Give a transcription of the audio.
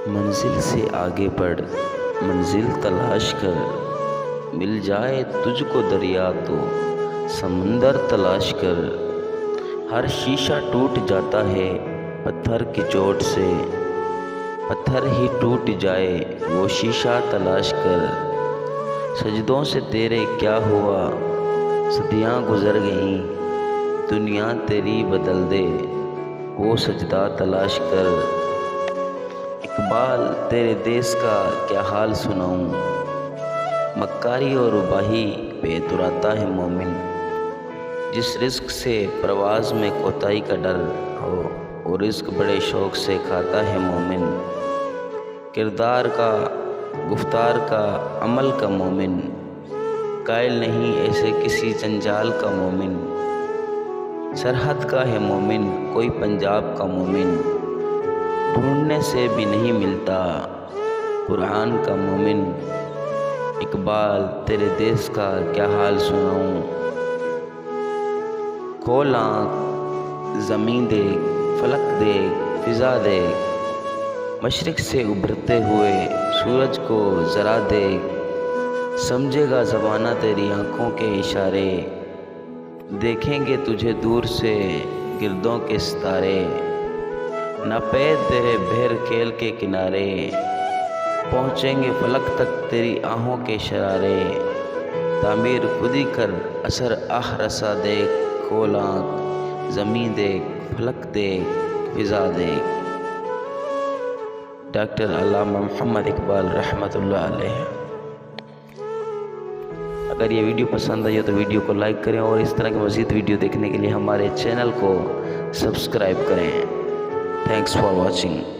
منزل سے آگے بڑھ، منزل تلاش کر، مل جائے تجھ کو دریا تو سمندر تلاش کر۔ ہر شیشہ ٹوٹ جاتا ہے پتھر کی چوٹ سے، پتھر ہی ٹوٹ جائے وہ شیشہ تلاش کر۔ سجدوں سے تیرے کیا ہوا، صدیاں گزر گئیں، دنیا تیری بدل دے وہ سجدہ تلاش کر۔ اقبال تیرے دیس کا کیا حال سناؤں، مکاری اور رباہی پہ اتراتا ہے مومن۔ جس رزق سے پرواز میں کوتاہی کا ڈر ہو، وہ رزق بڑے شوق سے کھاتا ہے مومن۔ کردار کا، گفتار کا، عمل کا مومن، قائل نہیں ایسے کسی جنجال کا مومن۔ سرحد کا ہے مومن کوئی پنجاب کا مومن، ڈھونڈنے سے بھی نہیں ملتا قرآن کا مومن۔ اقبال تیرے دیس کا کیا حال سناؤں، کھول آنکھ زمین دیکھ، فلک دیکھ، فضا دیکھ، مشرق سے ابھرتے ہوئے سورج کو ذرا دیکھ۔ سمجھے گا زمانہ تیری آنکھوں کے اشارے، دیکھیں گے تجھے دور سے گردوں کے ستارے۔ ناپید تیرے بحر کھیل کے کنارے، پہنچیں گے فلک تک تیری آہوں کے شرارے۔ تعمیر خود ہی کر اثر آہ رسا دیکھ، کھول آنکھ زمین دیکھ، فلک دیکھ، فضا دیکھ۔ ڈاکٹر علامہ محمد اقبال رحمۃ اللہ علیہ۔ اگر یہ ویڈیو پسند آئی ہو تو ویڈیو کو لائک کریں، اور اس طرح کی مزید ویڈیو دیکھنے کے لیے ہمارے چینل کو سبسکرائب کریں۔ Thanks for watching.